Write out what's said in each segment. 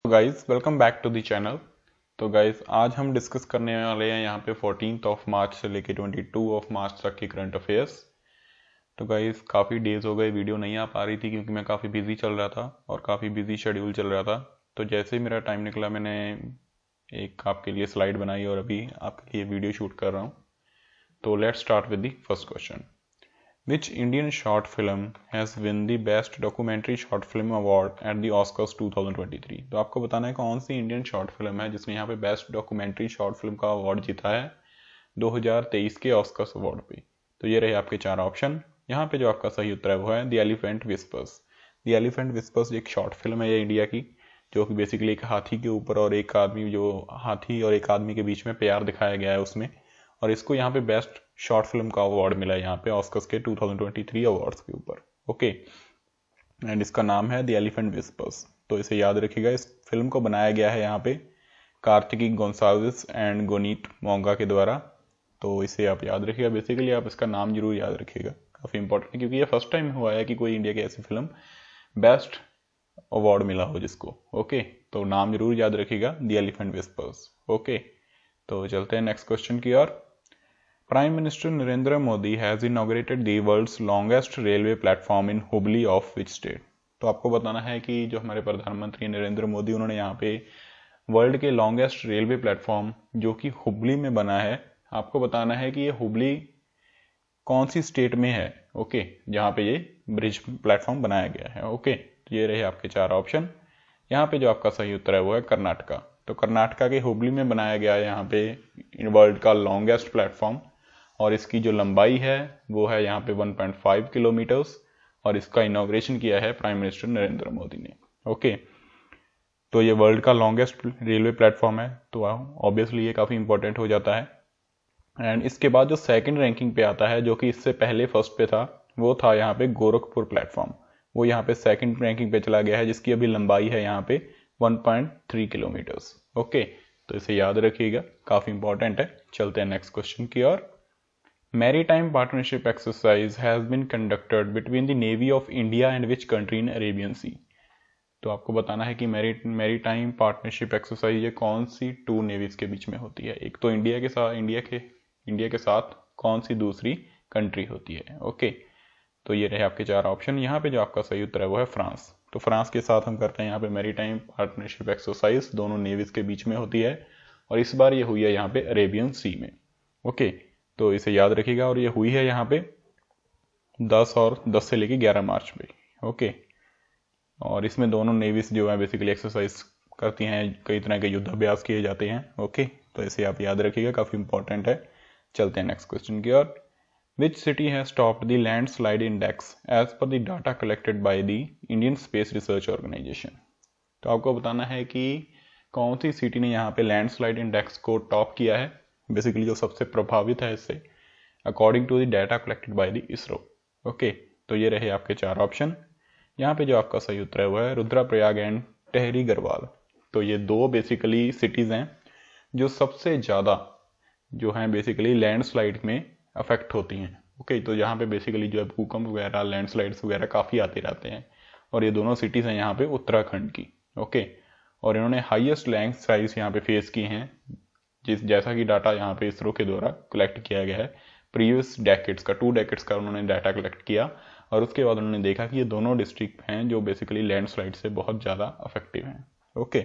Guys welcome back to the channel. तो guys आज हम डिस्कस करने वाले हैं यहाँ पे 14 मार्च से लेके 22 मार्च तक की करंट अफेयर्स। तो गाइस काफ़ी डेज हो गए वीडियो नहीं आ पा रही थी क्योंकि मैं काफ़ी बिजी चल रहा था और काफ़ी बिजी शेड्यूल चल रहा था। तो जैसे ही मेरा टाइम निकला मैंने एक आपके लिए स्लाइड बनाई और अभी आपके लिए वीडियो शूट कर रहा हूँ। तो let's start with the first question. Which Indian short film has won the Best Documentary Short Film Award at the Oscars 2023? तो आपको बताना है कौन सी इंडियन शॉर्ट फिल्म है जिसने यहाँ पे बेस्ट डॉक्यूमेंट्री शॉर्ट फिल्म का अवार्ड जीता है 2023 के ऑस्कर्स अवार्ड पे। तो ये रहे आपके चार ऑप्शन। यहाँ पे जो आपका सही उत्तर है वो है the elephant whispers. The elephant whispers एक शॉर्ट फिल्म है ये इंडिया की, जो कि बेसिकली एक हाथी के ऊपर और एक आदमी, जो हाथी और एक आदमी के बीच में प्यार दिखाया गया है उसमें, और इसको यहाँ पे बेस्ट शॉर्ट फिल्म का अवार्ड मिला है यहाँ पे ऑस्कर्स के 2023 अवार्ड्स के ऊपर। ओके, एंड इसका नाम है द एलिफेंट विस्पर्स। तो इसे याद रखिएगा। इस फिल्म को बनाया गया है यहाँ पे कार्तिकी गोंसाल्विस एंड गोनीट मोंगा के द्वारा। तो इसे आप याद रखिएगा। बेसिकली आप इसका नाम जरूर याद रखिएगा, काफ़ी इंपॉर्टेंट है क्योंकि ये फर्स्ट टाइम हुआ है कि कोई इंडिया की ऐसी फिल्म बेस्ट अवार्ड मिला हो जिसको। ओके, तो नाम जरूर याद रखिएगा, द एलिफेंट विस्पर्स। ओके, तो चलते हैं नेक्स्ट क्वेश्चन की ओर। Prime Minister Narendra Modi has inaugurated the world's longest railway platform in Hubli of which state? तो आपको बताना है कि जो हमारे प्रधानमंत्री नरेंद्र मोदी, उन्होंने यहाँ पे वर्ल्ड के लॉन्गेस्ट रेलवे प्लेटफॉर्म जो कि हुबली में बना है, आपको बताना है कि ये हुबली कौन सी स्टेट में है। ओके, जहाँ पे ये ब्रिज प्लेटफॉर्म बनाया गया है। ओके, तो ये रहे आपके चार ऑप्शन। यहाँ पे जो आपका सही उत्तर है वो है कर्नाटका। तो कर्नाटका के हुबली में बनाया गया है यहाँ पे वर्ल्ड का लॉन्गेस्ट प्लेटफॉर्म, और इसकी जो लंबाई है वो है यहाँ पे 1.5 किलोमीटर्स, और इसका इनॉग्रेशन किया है प्राइम मिनिस्टर नरेंद्र मोदी ने। ओके, तो ये वर्ल्ड का लॉन्गेस्ट रेलवे प्लेटफॉर्म है, तो ऑब्वियसली ये काफ़ी इंपॉर्टेंट हो जाता है। एंड इसके बाद जो सेकंड रैंकिंग पे आता है, जो कि इससे पहले फर्स्ट पे था, वो था यहाँ पे गोरखपुर प्लेटफॉर्म। वो यहाँ पे सेकंड रैंकिंग पे चला गया है, जिसकी अभी लंबाई है यहाँ पे 1.3 किलोमीटर्स। ओके, तो इसे याद रखिएगा, काफ़ी इंपॉर्टेंट है। चलते हैं नेक्स्ट क्वेश्चन की ओर। Maritime partnership exercise has been conducted between the Navy of India and which country in Arabian Sea? तो आपको बताना है कि मैरीटाइम पार्टनरशिप एक्सरसाइज ये कौन सी टू नेवीज के बीच में होती है। एक तो इंडिया के साथ कौन सी दूसरी कंट्री होती है। ओके, तो ये रहे आपके चार ऑप्शन। यहाँ पे जो आपका सही उत्तर है वो है फ्रांस। तो फ्रांस के साथ हम करते हैं यहाँ पे मैरीटाइम पार्टनरशिप एक्सरसाइज, दोनों नेवीज के बीच में होती है, और इस बार ये हुई है यहाँ पे अरेबियन सी में। ओके, तो इसे याद रखिएगा, और ये हुई है यहाँ पे 10 से लेके 11 मार्च पे। ओके, और इसमें दोनों नेवीज जो है बेसिकली एक्सरसाइज करती हैं, कई तरह के युद्धाभ्यास किए जाते हैं। ओके, तो इसे आप याद रखिएगा, काफ़ी इंपॉर्टेंट है। चलते हैं नेक्स्ट क्वेश्चन की ओर। Which city has stopped the landslide index as per the data collected by the Indian Space Research Organisation? तो आपको बताना है कि कौन सी सिटी ने यहाँ पे लैंडस्लाइड इंडेक्स को टॉप किया है, बेसिकली जो सबसे प्रभावित है इससे, according to the data collected by the ISRO. Okay, तो ये रहे आपके चार ऑप्शन। यहाँ पे जो आपका सही उत्तर है वो है रुद्रप्रयाग एंड टेहरी गढ़वाल। तो ये दो बेसिकली सिटीज़ हैं जो सबसे ज़्यादा जो हैं बेसिकली लैंडस्लाइड में अफेक्ट होती हैं। ओके, तो यहाँ पे बेसिकली जो है भूकंप वगैरह, लैंडस्लाइड्स वगैरह काफ़ी आते रहते हैं, और ये दोनों सिटीज़ हैं यहाँ पे उत्तराखंड की। ओके, और इन्होंने हाईएस्ट लैंडस्लाइड्स यहाँ पे फेस किए हैं, जैसा कि डाटा यहाँ पे इसरो के द्वारा कलेक्ट किया गया है प्रीवियस डेकेड्स का, 2 डेकेड्स का उन्होंने डाटा कलेक्ट किया, और उसके बाद उन्होंने देखा कि ये दोनों डिस्ट्रिक्ट हैं जो बेसिकली लैंडस्लाइड से बहुत ज़्यादा अफेक्टिव हैं। ओके,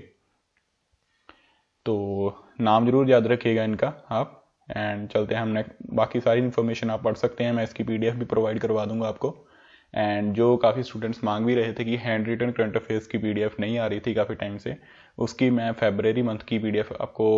तो नाम जरूर याद रखिएगा इनका आप। एंड चलते हैं हम नेक्स्ट। बाकी सारी इन्फॉर्मेशन आप पढ़ सकते हैं, मैं इसकी PDF भी प्रोवाइड करवा दूंगा आपको। एंड जो काफ़ी स्टूडेंट्स मांग भी रहे थे कि हैंड रिटन करंट अफेयर्स की PDF नहीं आ रही थी काफ़ी टाइम से, उसकी मैं फरवरी मंथ की PDF आपको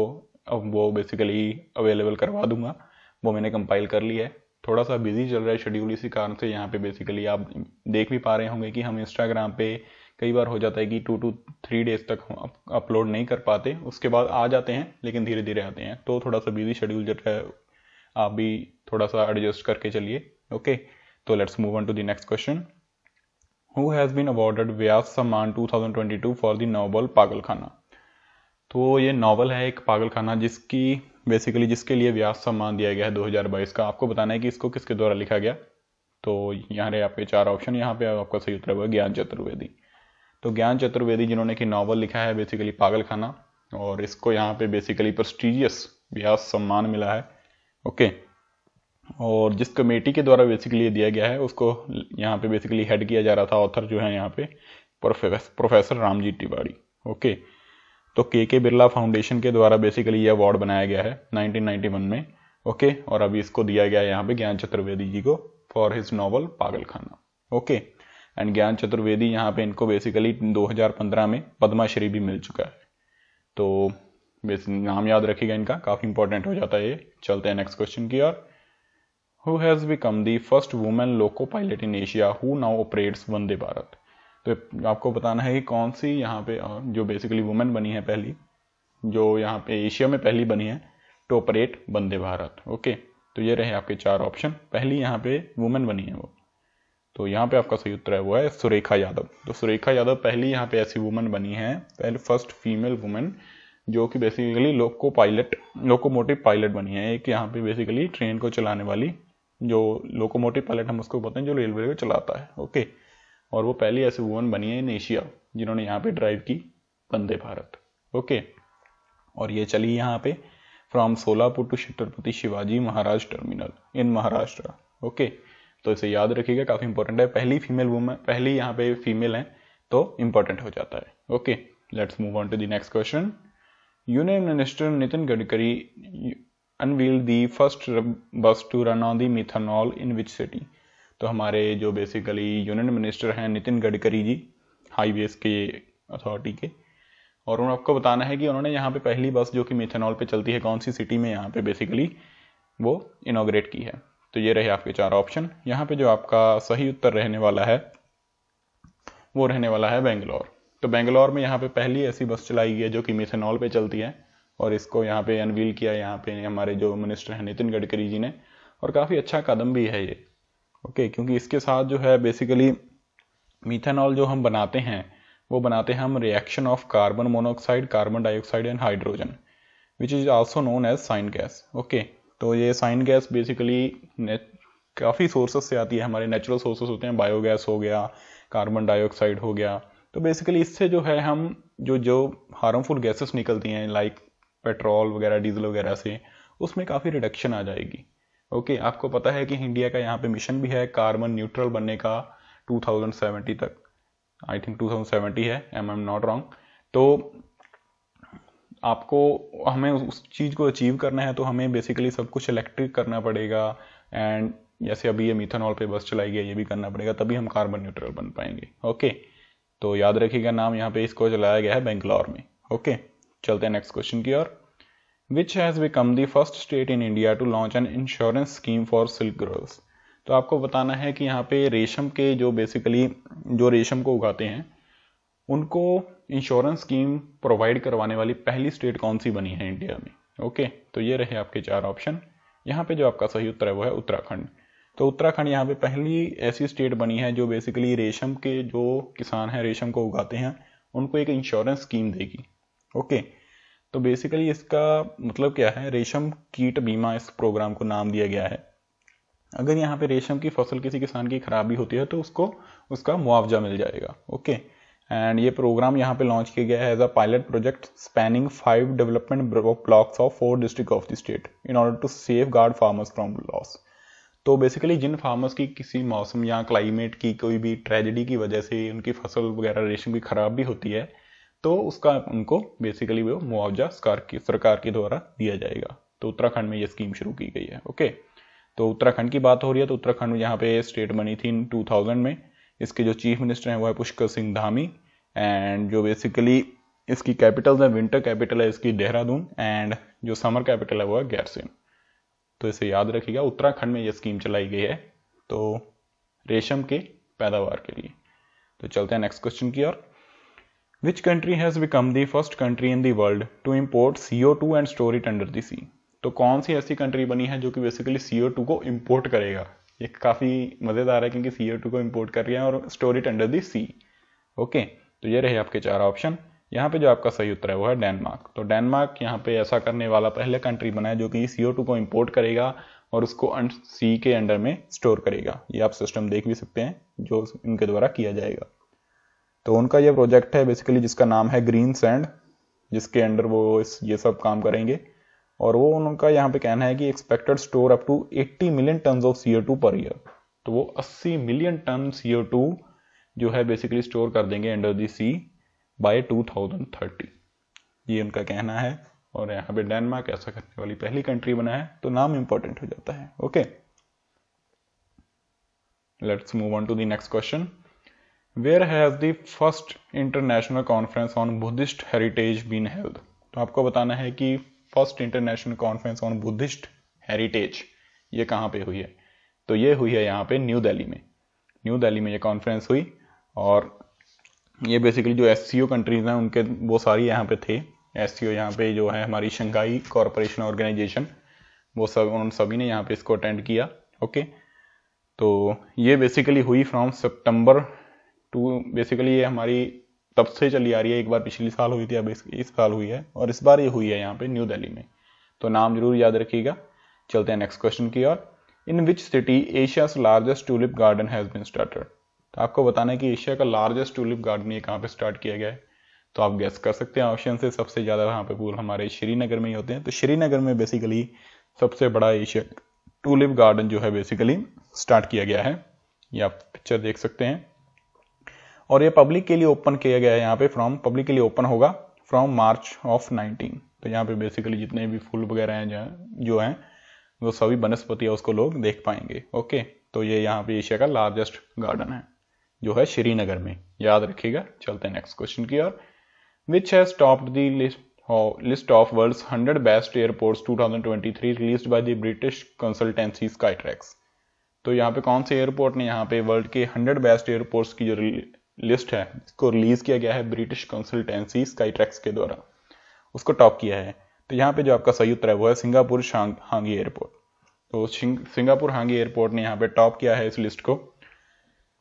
अब वो बेसिकली अवेलेबल करवा दूंगा। वो मैंने कंपाइल कर ली है। थोड़ा सा बिजी चल रहा है शेड्यूल, इसी कारण से यहाँ पे बेसिकली आप देख भी पा रहे होंगे कि हम इंस्टाग्राम पे कई बार हो जाता है कि 2 to 3 डेज तक हम अपलोड नहीं कर पाते, उसके बाद आ जाते हैं लेकिन धीरे धीरे आते हैं। तो थोड़ा सा बिजी शेड्यूल चल रहा है, आप भी थोड़ा सा एडजस्ट करके चलिए। ओके, तो let's move on to the next question. Who has been awarded Vyas Samman 2022 for the Nobel पागलखाना? तो ये नॉवल है एक पागलखाना, जिसके लिए व्यास सम्मान दिया गया है 2022 का। आपको बताना है कि इसको किसके द्वारा लिखा गया। तो यहाँ रहे आपके चार ऑप्शन। यहाँ पे आपका सही उत्तर है ज्ञान चतुर्वेदी। तो ज्ञान चतुर्वेदी जिन्होंने कि नॉवल लिखा है बेसिकली पागलखाना, और इसको यहाँ पे बेसिकली प्रेस्टिजियस व्यास सम्मान मिला है। ओके, और जिस कमेटी के द्वारा बेसिकली दिया गया है उसको यहाँ पे बेसिकली हेड किया जा रहा था, ऑथर जो है यहाँ पे प्रोफेसर रामजी तिवारी। ओके, तो के बिरला फाउंडेशन के द्वारा बेसिकली ये अवार्ड बनाया गया है 1991 में। ओके, और अभी इसको दिया गया है यहाँ पे ज्ञान चतुर्वेदी जी को for his novel Pagalkhana. Okay, and Gyan Chaturvedi यहाँ पे इनको बेसिकली 2015 में पद्माश्री भी मिल चुका है। तो नाम याद रखिएगा इनका, काफी इंपॉर्टेंट हो जाता है ये। चलते हैं नेक्स्ट क्वेश्चन की ओर। Who has become the first woman loco pilot in Asia who now operates Vande Bharat? तो आपको बताना है कि कौन सी यहाँ पे जो बेसिकली वुमेन बनी है पहली, जो यहाँ पे एशिया में पहली बनी है to operate Vande Bharat. Okay, तो ये रहे आपके 4 ऑप्शन। पहली यहाँ पे वुमेन बनी है वो, तो यहाँ पे आपका सही उत्तर है वो है सुरेखा यादव। तो सुरेखा यादव पहली यहाँ पे ऐसी वुमेन बनी है, पहले फर्स्ट फीमेल वुमेन जो कि बेसिकली लोकोमोटिव पायलट बनी है। एक यहाँ पे बेसिकली ट्रेन को चलाने वाली, जो लोकोमोटिव पायलट हम उसको बोलते हैं, जो रेलवे को चलाता है। ओके, और वो पहली ऐसी वुमन बनी है इन एशिया जिन्होंने यहाँ पे ड्राइव की वंदे भारत। ओके, और ये चली यहाँ पे from Solapur to Chhatrapati Shivaji Maharaj terminal in Maharashtra. Okay, तो इसे याद रखिएगा, काफी इंपॉर्टेंट है। पहली फीमेल वुमन, पहली यहाँ पे फीमेल है तो इंपॉर्टेंट हो जाता है। Okay, let's move on to the next question. Union minister Nitin Gadkari unveiled the first bus to run on the methanol in which city? तो हमारे जो बेसिकली यूनियन मिनिस्टर हैं नितिन गडकरी जी, हाईवेज के अथॉरिटी के, और उन्होंने आपको बताना है कि उन्होंने यहाँ पे पहली बस जो कि मिथेनॉल पे चलती है कौन सी सिटी में यहाँ पे बेसिकली वो इनॉग्रेट की है। तो ये रहे आपके 4 ऑप्शन। यहाँ पे जो आपका सही उत्तर रहने वाला है वो रहने वाला है बेंगलोर। तो बेंगलोर में यहाँ पे पहली ऐसी बस चलाई गई है जो कि मिथेनॉल पे चलती है, और इसको यहाँ पे अनवील किया यहाँ पे हमारे जो मिनिस्टर हैं नितिन गडकरी जी ने, और काफ़ी अच्छा कदम भी है ये। ओके, क्योंकि इसके साथ जो है बेसिकली मीथेनॉल जो हम बनाते हैं वो बनाते हैं हम reaction of carbon monoxide, carbon dioxide and hydrogen, which is also known as syn gas. Okay, तो ये साइन गैस बेसिकली काफ़ी सोर्सेस से आती है, हमारे नेचुरल सोर्सेस होते हैं, बायोगैस हो गया, कार्बन डाइऑक्साइड हो गया। तो बेसिकली इससे जो है हम जो हार्मफुल गैसेस निकलती हैं लाइक पेट्रोल वगैरह, डीजल वगैरह से, उसमें काफ़ी रिडक्शन आ जाएगी। ओके, आपको पता है कि इंडिया का यहाँ पे मिशन भी है कार्बन न्यूट्रल बनने का 2070 तक, आई थिंक 2070 है, एम नॉट रॉन्ग। तो आपको हमें उस चीज़ को अचीव करना है तो हमें बेसिकली सब कुछ इलेक्ट्रिक करना पड़ेगा, एंड जैसे अभी ये मिथेनॉल पे बस चलाई गई, ये भी करना पड़ेगा, तभी हम कार्बन न्यूट्रल बन पाएंगे। ओके, तो याद रखिएगा नाम यहाँ पे इसको चलाया गया है बेंगलोर में। ओके, चलते हैं नेक्स्ट क्वेश्चन की ओर। Which has become the first state in India to launch an insurance scheme for silk girls? तो आपको बताना है कि यहाँ पे रेशम के जो बेसिकली जो रेशम को उगाते हैं उनको इंश्योरेंस स्कीम प्रोवाइड करवाने वाली पहली स्टेट कौन सी बनी है इंडिया में। ओके, तो ये रहे आपके 4 ऑप्शन। यहाँ पे जो आपका सही उत्तर है वो है उत्तराखंड। तो उत्तराखंड यहाँ पे पहली ऐसी स्टेट बनी है जो बेसिकली रेशम के जो किसान हैं, रेशम को उगाते हैं, उनको एक इंश्योरेंस स्कीम देगी। ओके, तो बेसिकली इसका मतलब क्या है, रेशम कीट बीमा इस प्रोग्राम को नाम दिया गया है। अगर यहाँ पे रेशम की फसल किसी किसान की खराबी होती है तो उसको उसका मुआवजा मिल जाएगा। ओके, एंड ये प्रोग्राम यहाँ पे लॉन्च किया गया है as a pilot project spanning 5 development blocks of 4 district of the state in order to safeguard farmers from loss. तो बेसिकली जिन फार्मर्स की किसी मौसम या क्लाइमेट की कोई भी ट्रेजेडी की वजह से उनकी फसल वगैरह रेशम की खराब भी होती है तो उसका उनको बेसिकली वो मुआवजा सरकार के द्वारा दिया जाएगा। तो उत्तराखंड में ये स्कीम शुरू की गई है। ओके, तो उत्तराखंड की बात हो रही है तो उत्तराखंड यहाँ पे स्टेट बनी थी 2000 में। इसके जो चीफ मिनिस्टर हैं वो है पुष्कर सिंह धामी, एंड जो बेसिकली इसकी कैपिटल है, विंटर कैपिटल है इसकी देहरादून, एंड जो समर कैपिटल है वो है गैरसेन। तो इसे याद रखिएगा, उत्तराखंड में ये स्कीम चलाई गई है तो रेशम के पैदावार के लिए। तो चलते हैं नेक्स्ट क्वेश्चन की ओर। Which country has become the first country in the world to import CO2 and store it under the sea? तो कौन सी ऐसी कंट्री बनी है जो कि बेसिकली CO2 को इंपोर्ट करेगा। ये काफी मजेदार है क्योंकि CO2 को इंपोर्ट कर रही है और store it under the sea. Okay, तो ये रहे आपके 4 ऑप्शन। यहाँ पे जो आपका सही उत्तर है वो है डेनमार्क। तो डेनमार्क यहाँ पे ऐसा करने वाला पहले कंट्री बना है जो कि CO2 को इंपोर्ट करेगा और उसको सी के अंडर में स्टोर करेगा। ये आप सिस्टम देख भी सकते हैं जो इनके द्वारा किया जाएगा। तो उनका ये प्रोजेक्ट है बेसिकली जिसका नाम है ग्रीन सैंड, जिसके अंडर वो ये सब काम करेंगे। और वो उनका यहाँ पे कहना है कि expected store up to 80 million ton of CO2 per year. तो वो 80 मिलियन टन CO2 जो है बेसिकली स्टोर कर देंगे अंडर द सी बाय 2030, ये उनका कहना है। और यहाँ पे डेनमार्क ऐसा करने वाली पहली कंट्री बना है, तो नाम इंपॉर्टेंट हो जाता है। Okay, let's move on to the next question. Where has the first international conference on Buddhist heritage been held. तो आपको बताना है कि first international conference on Buddhist heritage ये कहाँ पे हुई है। तो ये हुई है यहाँ पे न्यू दिल्ली में। न्यू दिल्ली में ये कॉन्फ्रेंस हुई और ये बेसिकली जो SCO कंट्रीज हैं उनके वो सारी यहाँ पे थे। SCO यहाँ पे जो है हमारी शंघाई कॉरपोरेशन ऑर्गेनाइजेशन, वो सब उन सभी ने यहाँ पे इसको अटेंड किया। ओके, तो ये बेसिकली हुई फ्रॉम सितंबर टू, बेसिकली ये हमारी तब से चली आ रही है। एक बार पिछली साल हुई थी, अब इस साल हुई है और इस बार ये हुई है यहाँ पे न्यू दिल्ली में। तो नाम जरूर याद रखिएगा। चलते हैं नेक्स्ट क्वेश्चन की ओर। In which city Asia's largest tulip garden has been started. तो आपको बताना है कि एशिया का लार्जेस्ट ट्यूलिप गार्डन ये कहाँ पे स्टार्ट किया गया है। तो आप गेस कर सकते हैं ऑप्शन से, सबसे ज्यादा वहाँ पे फूल हमारे श्रीनगर में ही होते हैं। तो श्रीनगर में बेसिकली सबसे बड़ा एशिया ट्यूलिप गार्डन जो है बेसिकली स्टार्ट किया गया है। ये आप पिक्चर देख सकते हैं और ये पब्लिक के लिए ओपन किया गया है। यहाँ पे पब्लिक के लिए ओपन होगा फ्रॉम मार्च ऑफ 19। तो यहाँ पे बेसिकली जितने भी फूल वगैरह हैं जो हैं वो सभी वनस्पति है उसको लोग देख पाएंगे। ओके, तो ये यहाँ पे एशिया का लार्जेस्ट गार्डन है जो है श्रीनगर में, याद रखिएगा। चलते हैं नेक्स्ट क्वेश्चन की ओर। Which has topped the list of world's 100 best airports 2023 released by the British consultancy Skytrax. तो यहाँ पे कौन से एयरपोर्ट ने यहाँ पे वर्ल्ड के 100 बेस्ट एयरपोर्ट्स की जो लिस्ट है इसको रिलीज किया गया है ब्रिटिश कंसल्टेंसी स्काईट्रैक्स के द्वारा, उसको टॉप किया है। तो यहाँ पे जो आपका सही उत्तर है वो है सिंगापुर हांगी एयरपोर्ट। तो सिंगापुर हांगी एयरपोर्ट ने यहाँ पे टॉप किया है इस लिस्ट को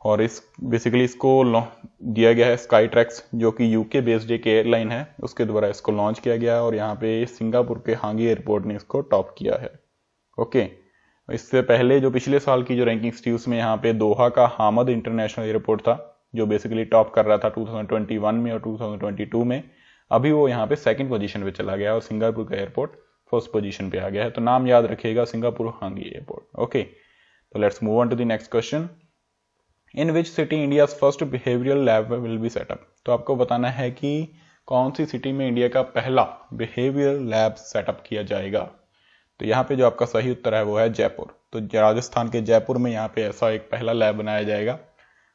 और इस बेसिकली इसको दिया गया है स्काईट्रैक्स जो कि यूके बेस्ड एक एयरलाइन है, उसके द्वारा इसको लॉन्च किया गया और यहाँ पे सिंगापुर के हांगी एयरपोर्ट ने इसको टॉप किया है। ओके, इससे पहले जो पिछले साल की जो रैंकिंग्स थी उसमें यहाँ पे दोहा का हामद इंटरनेशनल एयरपोर्ट था जो बेसिकली टॉप कर रहा था 2021 में और 2022 में। अभी वो यहाँ पे सेकंड पोजीशन पे चला गया और सिंगापुर का एयरपोर्ट फर्स्ट पोजीशन पे आ गया है। तो नाम याद रखिएगा, सिंगापुर हांगी एयरपोर्ट। ओके, तो let's move on to the next question. In which city India first behavioural lab will be set up. तो आपको बताना है कि कौन सी सिटी में इंडिया का पहला बिहेवियर लैब सेटअप किया जाएगा। तो यहाँ पे जो आपका सही उत्तर है वो है जयपुर। तो राजस्थान के जयपुर में यहाँ पे ऐसा एक पहला लैब बनाया जाएगा।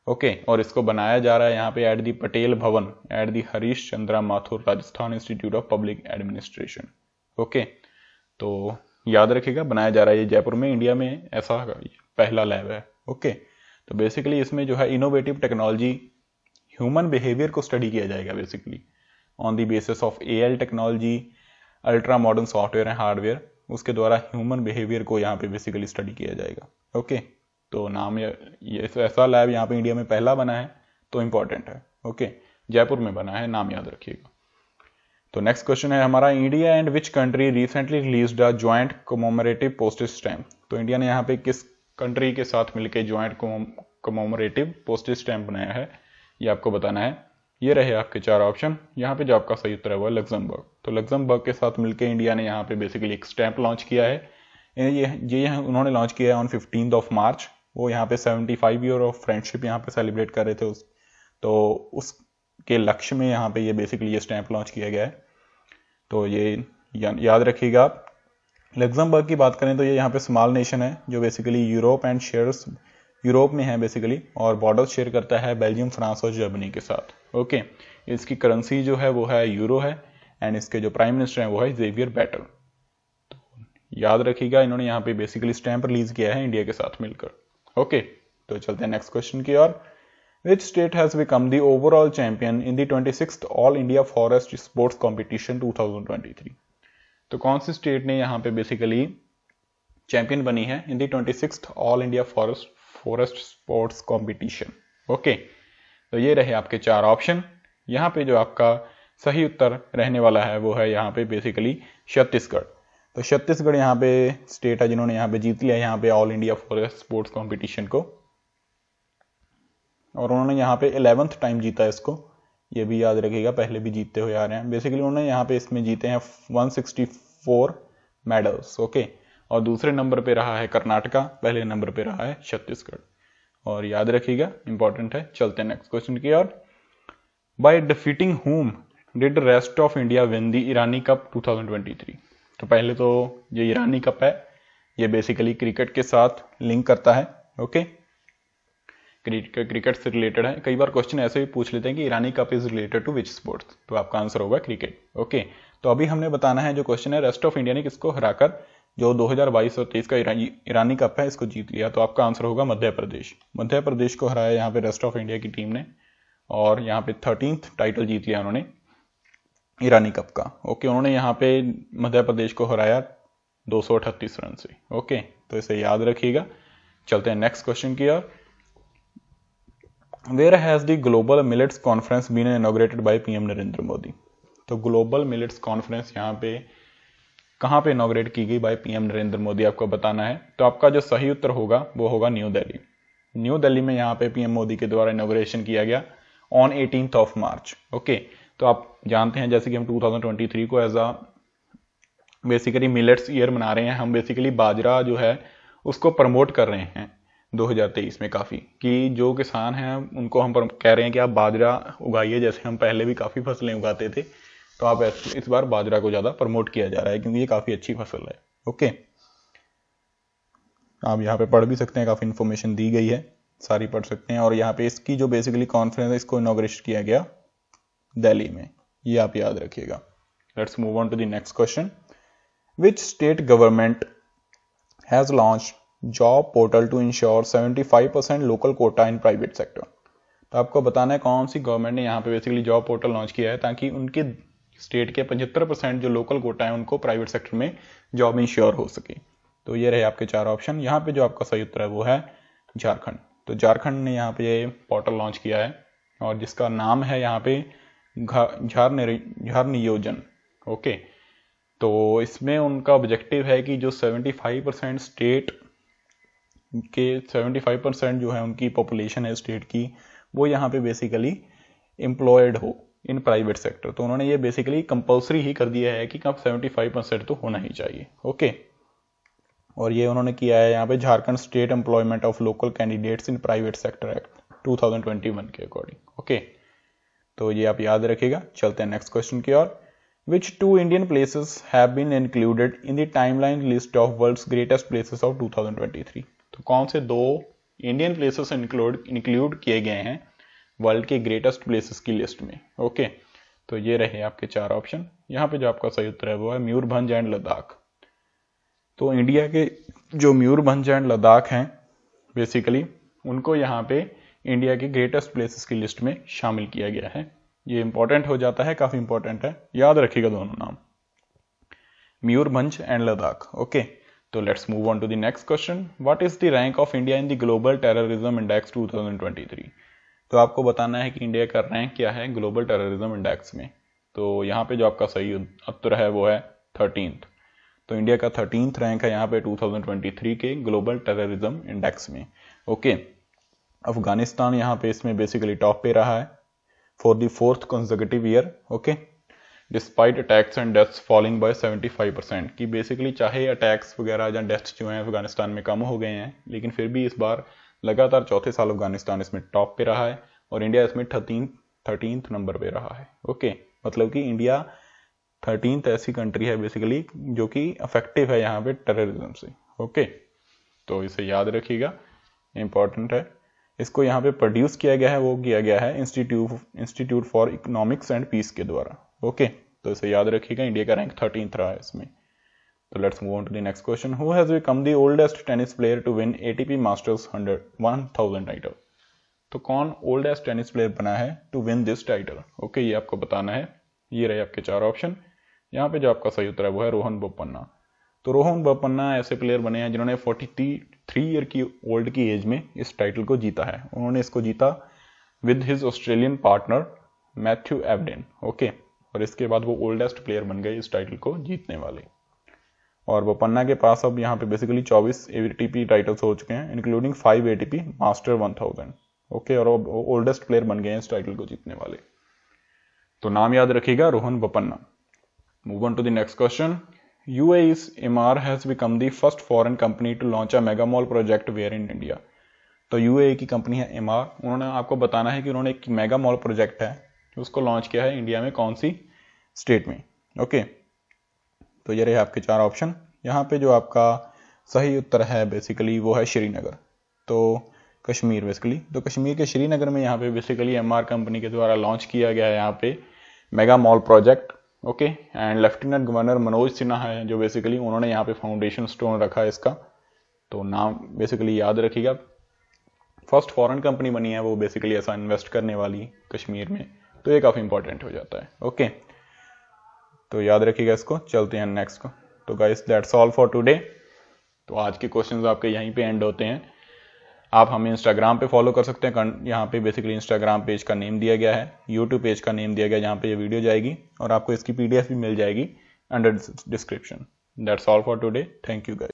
ओके, और इसको बनाया जा रहा है यहाँ पे एट दी पटेल भवन at the Harish Chandra Mathur Rajasthan institute of public administration. Okay, तो याद रखिएगा बनाया जा रहा है ये जयपुर में, इंडिया में ऐसा पहला लैब है। ओके, तो बेसिकली इसमें जो है इनोवेटिव टेक्नोलॉजी ह्यूमन बिहेवियर को स्टडी किया जाएगा basically on the basis of AL technology, ultra modern software and hardware, उसके द्वारा ह्यूमन बिहेवियर को यहाँ पे बेसिकली स्टडी किया जाएगा। ओके, तो नाम ये ऐसा लैब यहाँ पे इंडिया में पहला बना है तो इंपॉर्टेंट है। ओके, जयपुर में बना है, नाम याद रखिएगा। तो नेक्स्ट क्वेश्चन है हमारा, India and which country recently released a joint commemorative postage stamp. तो इंडिया ने यहाँ पे किस कंट्री के साथ मिलकर ज्वाइंट कमोमरेटिव पोस्टेज स्टैम्प बनाया है, ये आपको बताना है। ये रहे आपके चार ऑप्शन। यहाँ पे जो आपका सही उत्तर है वो है लग्जमबर्ग। तो लग्जमबर्ग के साथ मिलकर इंडिया ने यहाँ पे बेसिकली एक स्टैम्प लॉन्च किया है। ये उन्होंने लॉन्च किया है ऑन 15 ऑफ मार्च। वो यहाँ पे 75 ईयर ऑफ फ्रेंडशिप यहाँ पे सेलिब्रेट कर रहे थे तो उसके लक्ष्य में यहाँ पे ये बेसिकली ये स्टैम्प लॉन्च किया गया है। तो ये याद रखिएगा आप। लग्जमबर्ग की बात करें तो ये यहाँ पे स्मॉल नेशन है जो बेसिकली यूरोप में है बेसिकली, और बॉर्डर शेयर करता है बेल्जियम, फ्रांस और जर्मनी के साथ। ओके, इसकी करेंसी जो है वो है यूरो है एंड इसके जो प्राइम मिनिस्टर हैं वो है जेवियर बेटल। तो याद रखिएगा इन्होंने यहाँ पे बेसिकली स्टैम्प रिलीज किया है इंडिया के साथ मिलकर। ओके, तो चलते हैं नेक्स्ट क्वेश्चन की ओर। Which state has become the overall champion in the 26th all India forest sports competition 2023। तो कौन सी स्टेट ने यहाँ पे बेसिकली चैंपियन बनी है इन the 26th all India forest sports competition. Okay, तो ये रहे आपके चार ऑप्शन। यहाँ पे जो आपका सही उत्तर रहने वाला है वो है यहाँ पे बेसिकली छत्तीसगढ़। तो छत्तीसगढ़ यहाँ पे स्टेट है जिन्होंने यहाँ पे जीत लिया यहाँ पे all India forest sports competition को। और उन्होंने यहाँ पे 11th टाइम जीता है इसको, ये भी याद रखिएगा, पहले भी जीतते हुए आ रहे हैं। बेसिकली उन्होंने यहाँ पे इसमें जीते हैं 164 मेडल्स। ओके, और दूसरे नंबर पे रहा है कर्नाटका, पहले नंबर पे रहा है छत्तीसगढ़, और याद रखिएगा, इंपॉर्टेंट है। चलते हैं नेक्स्ट क्वेश्चन की ओर। By defeating whom did rest of India win the Irani cup 2023? तो पहले तो ये ईरानी कप है, ये बेसिकली क्रिकेट के साथ लिंक करता है। ओके, क्रिकेट से रिलेटेड है। कई बार क्वेश्चन ऐसे भी पूछ लेते हैं कि Irani cup is related to which sports, तो आपका आंसर होगा क्रिकेट। ओके, तो अभी हमने बताना है जो क्वेश्चन है, रेस्ट ऑफ इंडिया ने किसको हराकर जो 2022 और 23 का ईरानी कप है इसको जीत लिया, तो आपका आंसर होगा मध्य प्रदेश। मध्य प्रदेश को हराया यहाँ पे रेस्ट ऑफ इंडिया की टीम ने, और यहाँ पे 13th टाइटल जीत लिया उन्होंने ईरानी कप का। ओके, उन्होंने यहाँ पे मध्य प्रदेश को हराया 238 रन से। ओके, तो इसे याद रखिएगा। चलते हैं नेक्स्ट क्वेश्चन की ओर। Where has the global millets conference been inaugurated by PM Narendra Modi? तो ग्लोबल मिलेट्स कॉन्फ्रेंस यहाँ पे कहाँ पे इनॉग्रेट की गई बाय पीएम नरेंद्र मोदी, आपको बताना है। तो आपका जो सही उत्तर होगा वो होगा न्यू दिल्ली। न्यू दिल्ली में यहाँ पे पीएम मोदी के द्वारा इनॉग्रेशन किया गया on 18th of March. Okay, तो आप जानते हैं जैसे कि हम 2023 को as a basically millets year मना रहे हैं, हम बेसिकली बाजरा जो है उसको प्रमोट कर रहे हैं 2023 में काफ़ी, कि जो किसान हैं उनको हम कह रहे हैं कि आप बाजरा उगाइए, जैसे हम पहले भी काफ़ी फसलें उगाते थे, तो आप इस बार बाजरा को ज़्यादा प्रमोट किया जा रहा है क्योंकि ये काफ़ी अच्छी फसल है। ओके, आप यहाँ पे पढ़ भी सकते हैं, काफ़ी इन्फॉर्मेशन दी गई है, सारी पढ़ सकते हैं। और यहाँ पे इसकी जो बेसिकली कॉन्फ्रेंस है इसको इनॉग्रेट किया गया दिल्ली में, ये आप याद रखिएगा। Let's move on to the next question. Which state government has launch job portal to ensure 75% local quota in private sector? तो आपको बताना है कौन सी गवर्नमेंट ने यहाँ पे बेसिकली जॉब पोर्टल लॉन्च किया है ताकि उनके स्टेट के 75% जो लोकल कोटा है उनको प्राइवेट सेक्टर में जॉब इंश्योर हो सके। तो ये रहे आपके 4 ऑप्शन। यहाँ पे जो आपका सही उत्तर है वो है झारखंड। तो झारखंड ने यहाँ पे ये पोर्टल लॉन्च किया है और जिसका नाम है यहाँ पे झार नियोजन। ओके, तो इसमें उनका ऑब्जेक्टिव है कि जो 75% स्टेट के 75% जो है उनकी पॉपुलेशन है स्टेट की, वो यहाँ पे बेसिकली एम्प्लॉयड हो इन प्राइवेट सेक्टर। तो उन्होंने ये बेसिकली कंपलसरी ही कर दिया है कि कब 75% तो होना ही चाहिए। ओके, और ये उन्होंने किया है यहाँ पे Jharkhand state employment of local candidates in private sector act 2021 के अकॉर्डिंग। ओके, तो ये आप याद रखिएगा। चलते हैं नेक्स्ट क्वेश्चन की ओर। Which 2 Indian places have been included in the timeline list of world's greatest places of 2023? तो कौन से 2 इंडियन प्लेसेस इंक्लूड किए गए हैं वर्ल्ड के ग्रेटेस्ट प्लेसेस की लिस्ट में? ओके, तो ये रहे आपके 4 ऑप्शन। यहाँ पे जो आपका सही उत्तर है वो है मयूरभंज एंड लद्दाख। तो इंडिया के जो मयूरभंज एंड लद्दाख हैं बेसिकली उनको यहाँ पे इंडिया के ग्रेटेस्ट प्लेसेस की लिस्ट में शामिल किया गया है। ये इंपॉर्टेंट हो जाता है, काफी इंपॉर्टेंट है, याद रखिएगा दोनों नाम, मयूरभंज एंड लद्दाख। ओके, तो let's move on to the next question. What is the rank of India in the global terrorism index 2023? तो आपको बताना है कि इंडिया का रैंक क्या है ग्लोबल टेररिज्म इंडेक्स में। तो यहाँ पे जो आपका सही उत्तर है वो है 13th। तो इंडिया का 13th रैंक है यहाँ पे 2023 के ग्लोबल टेररिज्म इंडेक्स में। ओके, अफगानिस्तान यहाँ पे इसमें बेसिकली टॉप पे रहा है for the 4th consecutive year. okay, despite attacks and deaths falling by 75%, कि बेसिकली चाहे अटैक्स वगैरह या डेथ्स जो हैं अफगानिस्तान में कम हो गए हैं, लेकिन फिर भी इस बार लगातार चौथे साल अफगानिस्तान इसमें टॉप पे रहा है और इंडिया इसमें 13th नंबर पे रहा है। ओके, मतलब कि इंडिया 13th ऐसी कंट्री है बेसिकली जो कि अफेक्टिव है यहाँ पे टेररिज्म से। ओके, तो इसे याद रखिएगा, इंपॉर्टेंट है। इसको यहाँ पे प्रोड्यूस किया गया है, वो किया गया है institute for economics and peace के द्वारा। ओके, तो इसे याद रखिएगा, इंडिया का रैंक 13th रहा है इसमें। तो let's move on to the next question. Who has become the oldest tennis player to win ATP masters 1000 title? तो कौन ओल्डेस्ट टेनिस प्लेयर बना है to win this title? Okay, ये आपको बताना है। ये रहे आपके 4 ऑप्शन। यहाँ पे जो आपका सही उत्तर है वो है रोहन बोपन्ना। तो रोहन बोपन्ना ऐसे प्लेयर बने हैं जिन्होंने 43 ईयर की ओल्ड की एज में इस टाइटल को जीता है। उन्होंने इसको जीता with his Australian partner Matthew Ebden. Okay, और इसके बाद वो ओल्डेस्ट प्लेयर बन गए इस टाइटल को जीतने वाले। और बोपन्ना के पास अब यहाँ पे बेसिकली 24 एटीपी टाइटल्स हो चुके हैं, इंक्लूडिंग 5 एटीपी मास्टर 1000। ओके, और ओल्डेस्ट प्लेयर बन गए हैं इस टाइटल को जीतने वाले। तो नाम याद रखिएगा, Rohan Bopanna. Move on to the next question. UAE's Emaar has become the first foreign company to launch a mega mall project where in India। तो UAE की कंपनी है Emaar, उन्होंने आपको बताना है कि उन्होंने एक मेगा मॉल प्रोजेक्ट है उसको लॉन्च किया है इंडिया में, कौन सी स्टेट में। ओके, तो ये रहे आपके 4 ऑप्शन। यहाँ पे जो आपका सही उत्तर है बेसिकली वो है श्रीनगर, तो कश्मीर बेसिकली। तो कश्मीर के श्रीनगर में यहाँ पे बेसिकली Emaar कंपनी के द्वारा लॉन्च किया गया है यहाँ पे mega mall project. Okay, and lieutenant governor Manoj Sinha है जो बेसिकली उन्होंने यहाँ पे फाउंडेशन स्टोन रखा है इसका। तो नाम बेसिकली याद रखिएगा, फर्स्ट फॉरेन कंपनी बनी है वो बेसिकली ऐसा इन्वेस्ट करने वाली कश्मीर में, तो ये काफ़ी इंपॉर्टेंट हो जाता है। ओके, तो याद रखिएगा इसको। चलते हैं नेक्स्ट को। तो guys that's all for today. तो आज के क्वेश्चंस आपके यहीं पे एंड होते हैं। आप हमें इंस्टाग्राम पे फॉलो कर सकते हैं, यहाँ पे बेसिकली इंस्टाग्राम पेज का नेम दिया गया है, यूट्यूब पेज का नेम दिया गया है जहाँ पे ये वीडियो जाएगी, और आपको इसकी PDF भी मिल जाएगी under description. That's all for today. Thank you guys.